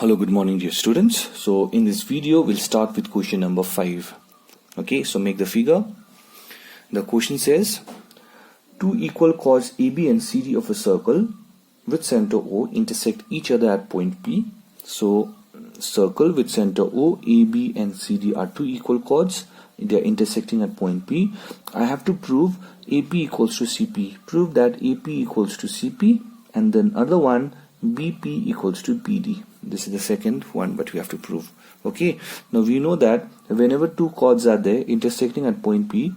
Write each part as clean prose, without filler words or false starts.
Hello, good morning dear students. So in this video we'll start with question number 5. Okay, so make the figure. The question says two equal chords AB and CD of a circle with center O intersect each other at point P. So circle with center O, AB and CD are two equal chords. They are intersecting at point P. I have to prove AP equals to CP. Prove that AP equals to CP, and then other one BP equals to PD. This is the second one, but we have to prove. Okay, now we know that whenever two chords are there intersecting at point P,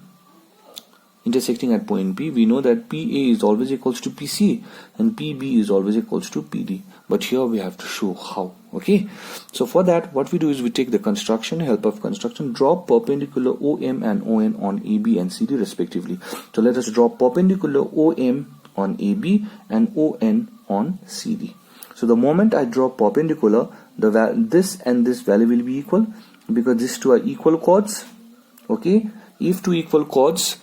we know that PA is always equals to PC and PB is always equals to PD. But here we have to show how. Okay, so for that what we do is we take the construction, help of construction, draw perpendicular OM and ON on AB and CD respectively. So let us draw perpendicular OM on AB and ON on CD. So the moment I draw perpendicular, this and this value will be equal because these two are equal chords. Okay, if two equal chords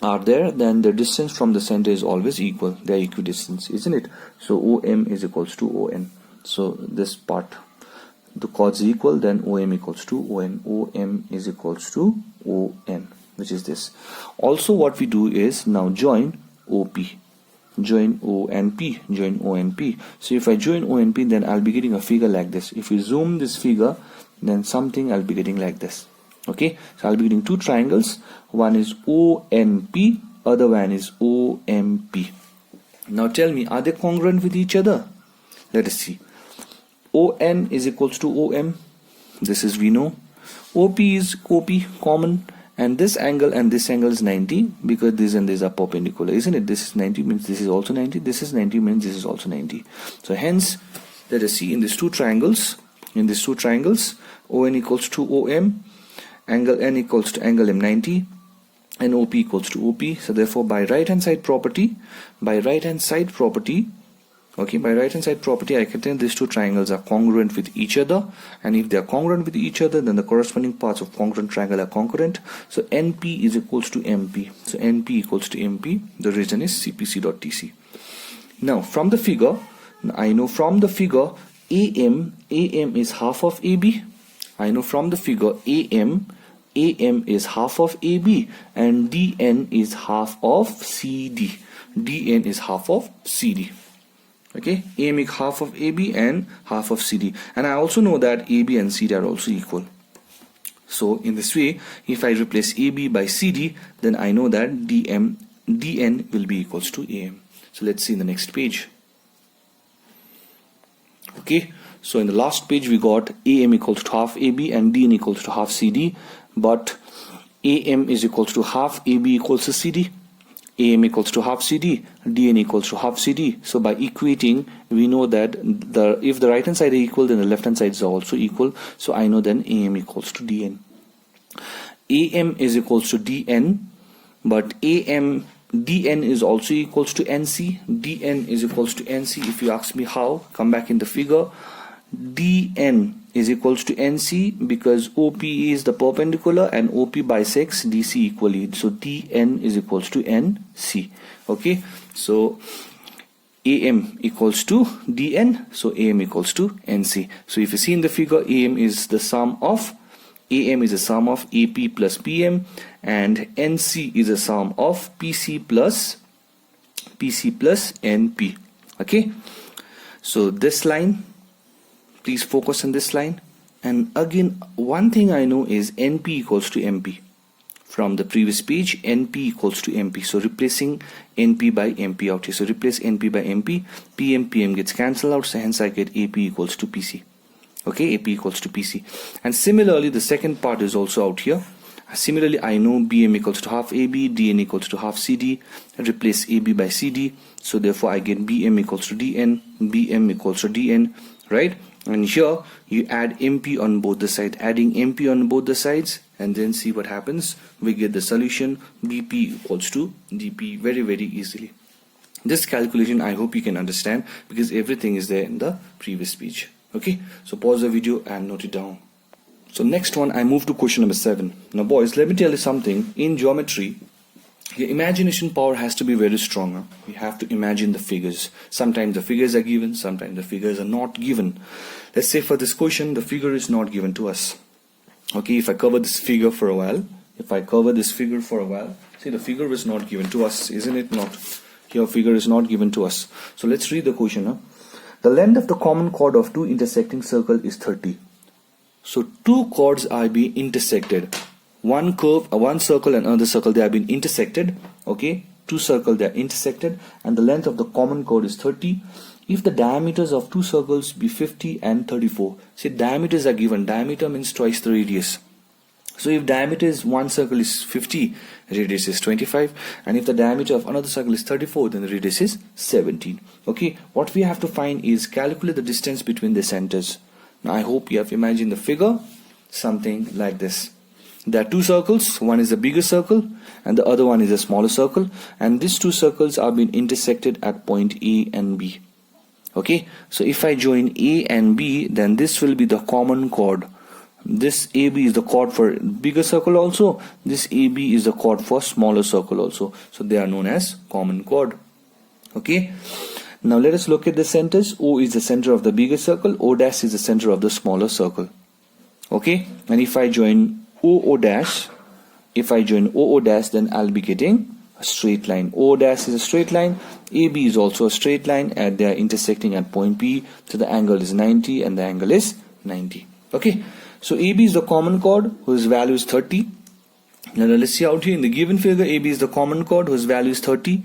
are there, then the distance from the center is always equal. They are equidistant, isn't it? So OM is equals to ON. So this part, the chords equal, then OM equals to ON. OM is equals to ON, which is this. Also what we do is now join OP. Join O and P, join O and P. So if I join O and P, then I'll be getting a figure like this. If we zoom this figure, then something I'll be getting like this. Okay, so I'll be getting two triangles. One is ONP, other one is OMP. Now tell me, are they congruent with each other? Let us see. ON is equals to OM. This is we know. OP is OP, common. And this angle is 90 because this and this are perpendicular, isn't it? This is 90 means this is also 90. This is 90 means this is also 90. So hence, let us see in these two triangles. ON equals to OM, angle N equals to angle M 90, and OP equals to OP. So therefore, by right hand side property, I can tell these two triangles are congruent with each other, and if they are congruent with each other, then the corresponding parts of congruent triangle are congruent. So NP is equals to MP. So NP equals to MP. The reason is CPC.TC. Now from the figure, I know from the figure AM is half of AB. I know from the figure AM is half of AB, and DN is half of CD. DN is half of CD. Okay, AM is half of AB and half of CD, and I also know that AB and CD are also equal. So in this way, if I replace AB by CD, then I know that DN will be equals to AM. So let's see in the next page. Okay, so in the last page we got AM equals to half AB and DN equals to half CD, but AM is equals to half AB equals to CD. AM equals to half CD, DN equals to half CD. So by equating, we know that if the right hand side is equal, then the left hand side is also equal. So I know then AM equals to DN. AM is equals to DN, but DN is also equals to NC. DN is equals to NC. If you ask me how, come back in the figure. DN is equals to NC because OP is the perpendicular and OP bisects DC equally. So DN is equals to NC. Okay, so AM equals to DN, so AM equals to NC. So if you see in the figure, AM is the sum of AP plus PM, and NC is a sum of PC plus NP. Okay, so this line, please focus on this line. And again, one thing I know is NP equals to MP. From the previous page, NP equals to MP. So replacing NP by MP out here. So replace NP by MP. PM gets cancelled out. So hence I get AP equals to PC. Okay, AP equals to PC. And similarly, the second part is also out here. Similarly, I know BM equals to half AB, DN equals to half CD. Replace AB by CD. So therefore, I get BM equals to DN, BM equals to DN, right? And here you add MP on both the sides, adding MP on both the sides, and then see what happens. We get the solution BP equals to DP very, very easily. This calculation I hope you can understand because everything is there in the previous page. Okay, so pause the video and note it down. So next one, I move to question number 7. Now boys, let me tell you something. In geometry, Your imagination power has to be very strong. You have to imagine the figures. Sometimes the figures are given, sometimes the figures are not given. Let's say for this question, the figure is not given to us. Okay, if I cover this figure for a while, see, the figure is not given to us, isn't it not? Here figure is not given to us. So let's read the question. The length of the common chord of two intersecting circles is 30. So two chords are being intersected. One circle and another circle, they have been intersected. Okay, two circles, they are intersected, and the length of the common chord is 30. If the diameters of two circles be 50 and 34, see, diameters are given. Diameter means twice the radius. So if diameter is one circle is 50, radius is 25, and if the diameter of another circle is 34, then the radius is 17. Okay, what we have to find is calculate the distance between the centers. Now I hope you have imagined the figure, something like this. There are two circles, one is a bigger circle and the other one is a smaller circle, and these two circles are being intersected at point A and B. Okay, so if I join A and B, then this will be the common chord. This AB is the chord for bigger circle also, this AB is the chord for smaller circle also, so they are known as common chord. Okay, now let us look at the centers. O is the center of the bigger circle, O dash is the center of the smaller circle. Okay, and if I join OO dash, then I'll be getting a straight line. O dash is a straight line, AB is also a straight line, and they are intersecting at point P, so the angle is 90 and the angle is 90. Okay, so AB is the common chord whose value is 30. Now let's see out here in the given figure, AB is the common chord whose value is 30.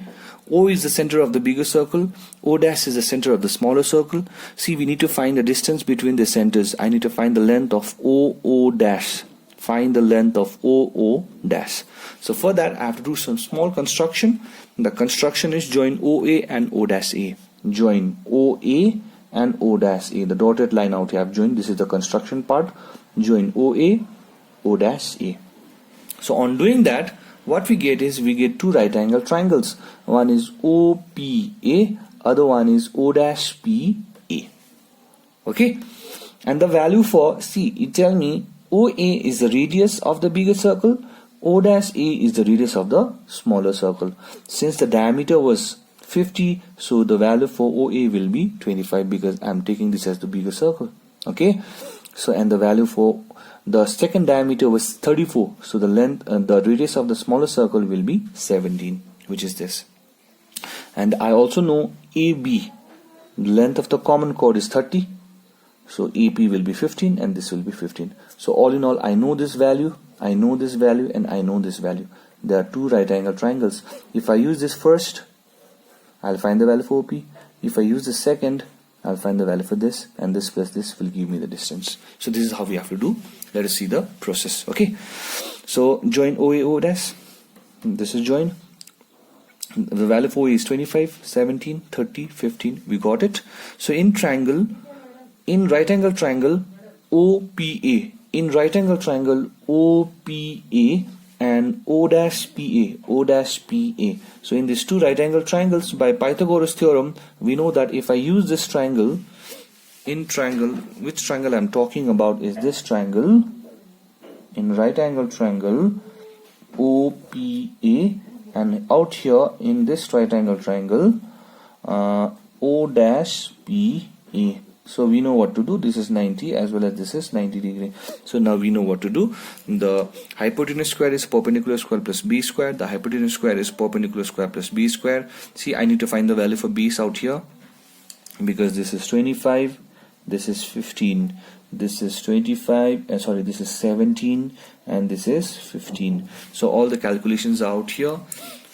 O is the center of the bigger circle, O dash is the center of the smaller circle. See, we need to find the distance between the centers. I need to find the length of OO dash. Find the length of OO dash. So for that I have to do some small construction. The construction is join OA and O dash A. Join OA and O dash A. The dotted line out here I have joined. This is the construction part. Join OA, O dash A. So on doing that, what we get is we get two right angle triangles. One is OPA, other one is O dash PA. Okay, and the value for C, it tell me OA is the radius of the bigger circle, O dash A is the radius of the smaller circle. Since the diameter was 50, so the value for OA will be 25 because I'm taking this as the bigger circle. Okay, so and the value for the second diameter was 34, so the length the radius of the smaller circle will be 17, which is this. And I also know AB, the length of the common chord is 30, so AP will be 15 and this will be 15. So all in all, I know this value, I know this value, and I know this value. There are two right angle triangles. If I use this first, I'll find the value for OP. If I use the second, I'll find the value for this, and this plus this will give me the distance. So this is how we have to do. Let us see the process. Okay, so join OA O dash. This is join. The value for OA is 25, 17, 30, 15. We got it. So in triangle, in right angle triangle OPA, in right angle triangle OPA and O dash PA. So in these two right angle triangles, by Pythagoras theorem, we know that if I use this triangle, in triangle, which triangle I'm talking about is this triangle, in right angle triangle OPA, and out here in this right angle triangle O dash PA. So we know what to do. This is 90 as well as this is 90 degree. So now we know what to do. The hypotenuse square is perpendicular square plus b square. The hypotenuse square is perpendicular square plus b square. See, I need to find the value for base out here, because this is 25, this is 15, this is 25, this is 17, and this is 15. So all the calculations are out here.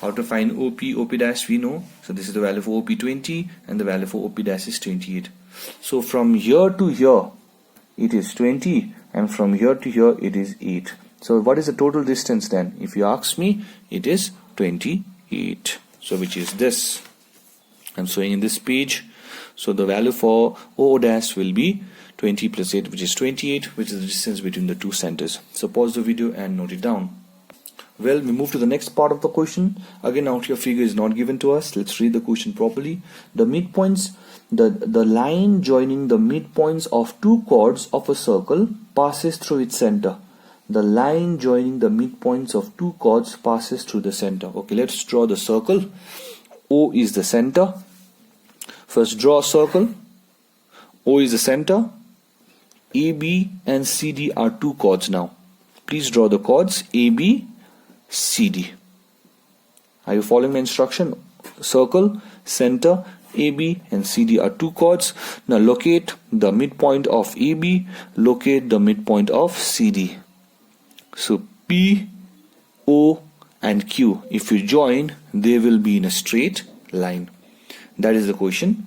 How to find OP dash we know. So this is the value for OP 20 and the value for OP dash is 28. So from here to here it is 20, and from here to here it is 8. So what is the total distance then? If you ask me, it is 28. So which is this. I'm showing in this page. So the value for O dash will be 20 plus 8, which is 28, which is the distance between the two centers. So pause the video and note it down. Well, we move to the next part of the question. Again, out here figure is not given to us. Let's read the question properly. The midpoints, the line joining the midpoints of two chords of a circle passes through its center. the line joining the midpoints of two chords passes through the center. Okay, let's draw the circle. O is the center. First draw a circle. O is the center. AB and CD are two chords now. Please draw the chords AB, CD. Are you following my instruction? Circle, center, AB and CD are two chords. Now locate the midpoint of AB, locate the midpoint of CD. So P, O and Q, if you join, they will be in a straight line. That is the question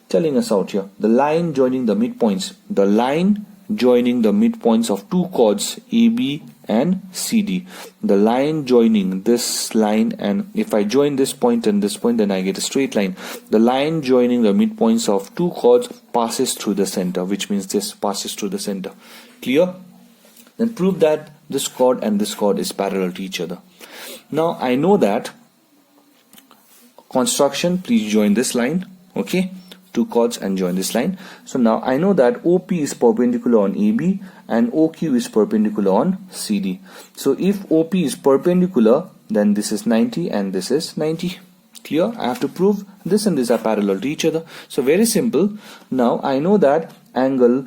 telling us out here. The line joining the midpoints. The line joining the midpoints of two chords AB and CD. The line joining this line, and if I join this point and this point, then I get a straight line. The line joining the midpoints of two chords passes through the center, which means this passes through the center. Clear? Then prove that this chord and this chord is parallel to each other. Now I know that construction, please join this line. Okay, two chords and join this line. So now I know that OP is perpendicular on AB and OQ is perpendicular on CD. So if OP is perpendicular, then this is 90 and this is 90. Clear? I have to prove this and this are parallel to each other. So very simple. Now I know that angle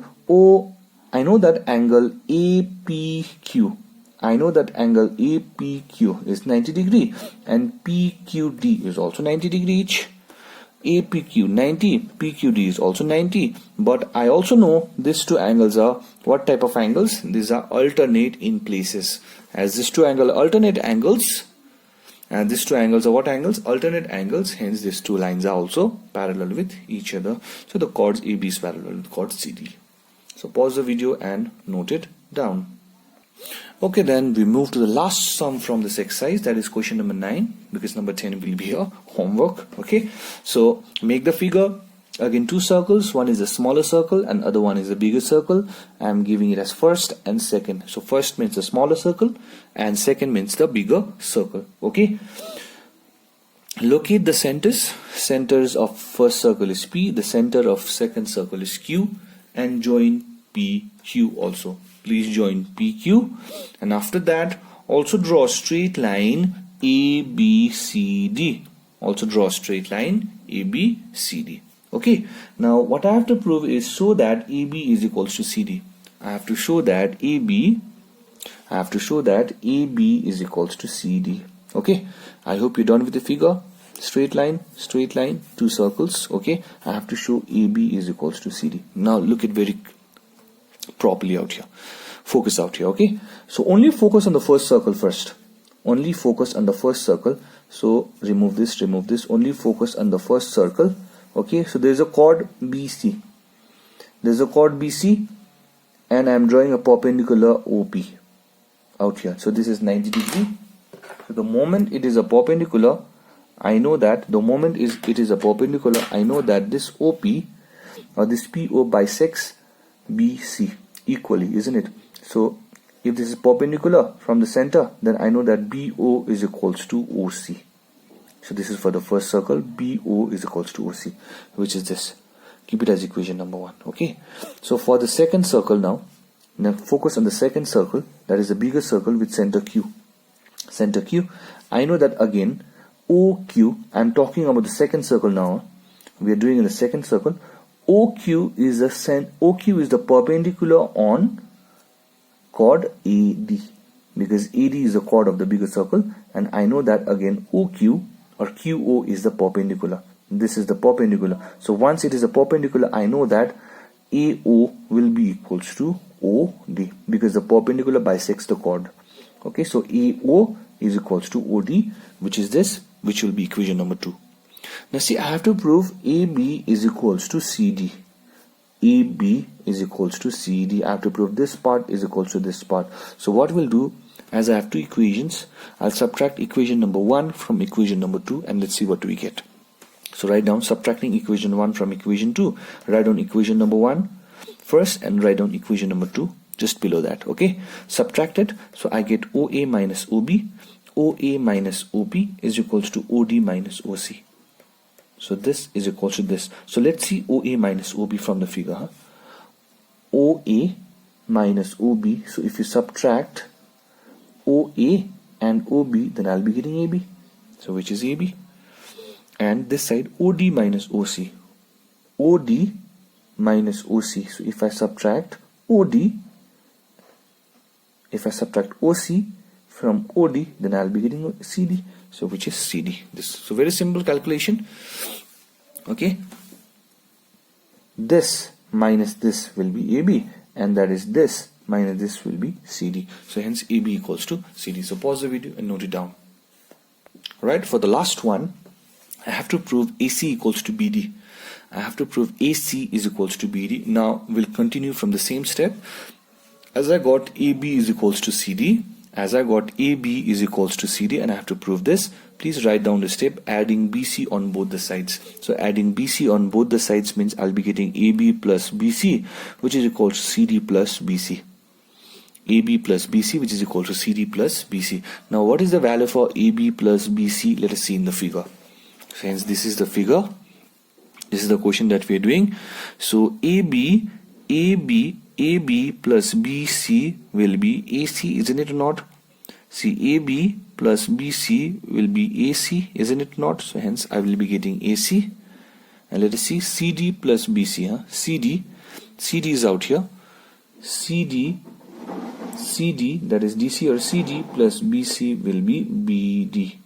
APQ. I know that angle APQ is 90 degree and PQD is also 90 degree each. APQ 90, PQD is also 90, but I also know these two angles are what type of angles? These are alternate in places. As these two angles are alternate angles, and these two angles are what angles? Alternate angles, hence these two lines are also parallel with each other. So the chords AB is parallel with chord CD. So pause the video and note it down. Okay, then we move to the last sum from this exercise, that is question number 9, because number 10 will be your homework. Okay, so make the figure. Again, two circles, one is a smaller circle and other one is a bigger circle. I am giving it as first and second. So first means the smaller circle and second means the bigger circle. Okay, locate the centers. Centers of first circle is P, the center of second circle is Q, and join PQ also. Please join PQ, and after that also draw a straight line ABCD. Also draw a straight line ABCD. Okay, now what I have to prove is so that AB is equals to CD. I have to show that AB is equals to CD. Okay, I hope you're done with the figure. Straight line, two circles. Okay, I have to show AB is equals to CD. Now look at very properly out here. Focus out here. Okay, so only focus on the first circle first. Only focus on the first circle. So remove this. Only focus on the first circle. Okay, so there is a chord BC. There's a chord BC, and I am drawing a perpendicular OP out here. So this is 90 degree. So the moment it is a perpendicular, I know that I know that this OP or this PO bisects BC equally, isn't it? So if this is perpendicular from the center, then I know that BO is equals to OC. So this is for the first circle, BO is equals to OC, which is this. Keep it as equation number 1. Okay, so for the second circle now focus on the second circle, that is a bigger circle with center Q. I know that again OQ, I'm talking about the second circle now. We are doing in the second circle. OQ is the perpendicular on chord AD, because AD is the chord of the bigger circle, and I know that again OQ or QO is the perpendicular. This is the perpendicular. So once it is a perpendicular, I know that AO will be equals to OD, because the perpendicular bisects the chord. Okay, so AO is equals to OD, which is this, which will be equation number 2. Now see, I have to prove AB is equals to CD. AB is equals to CD. I have to prove this part is equals to this part. So what we'll do, as I have two equations, I'll subtract equation number 1 from equation number 2, and let's see what we get. So write down subtracting equation 1 from equation 2. Write down equation number 1 first and write down equation number 2 just below that. Okay, subtract it. So I get OA minus OB. OA minus OP is equals to OD minus OC. So this is equals to this. So let's see OA minus OB from the figure. OA minus OB. So if you subtract OA and OB, then I'll be getting AB. So which is AB. And this side OD minus OC. OD minus OC. So if I subtract OD, if I subtract OC from OD, then I'll be getting CD. So which is CD. So very simple calculation. Okay. This minus this will be AB, and that is this minus this will be CD. So hence AB equals to CD. So pause the video and note it down. Alright, for the last one, I have to prove AC equals to BD. I have to prove AC is equals to BD. Now we'll continue from the same step. As I got AB is equals to CD, as I got AB is equals to CD, and I have to prove this, please write down the step adding BC on both the sides. So adding BC on both the sides means I'll be getting AB plus BC, which is equal to CD plus BC. AB plus BC, which is equal to CD plus BC. Now what is the value for AB plus BC? Let us see in the figure. So hence this is the figure. This is the question that we are doing. So AB plus BC will be AC, isn't it or not? See, AB plus BC will be AC, isn't it not? So hence I will be getting AC. And let us see CD plus BC. CD is out here. CD, that is DC or CD plus BC will be BD.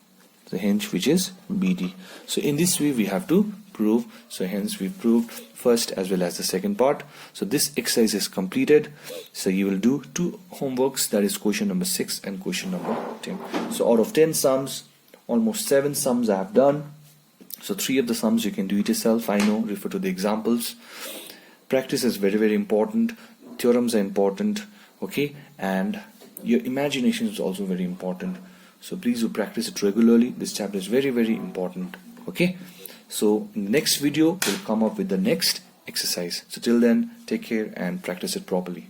So hence which is BD. So in this way we have to prove. So hence we proved first as well as the second part. So this exercise is completed. So you will do 2 homeworks, that is question number 6 and question number 10. So out of 10 sums, almost 7 sums I have done. So 3 of the sums you can do it yourself. I know, refer to the examples. Practice is very, very important. Theorems are important. Okay, and your imagination is also very important. So please do practice it regularly. This chapter is very, very important. Okay. So in the next video, we'll come up with the next exercise. So till then, take care and practice it properly.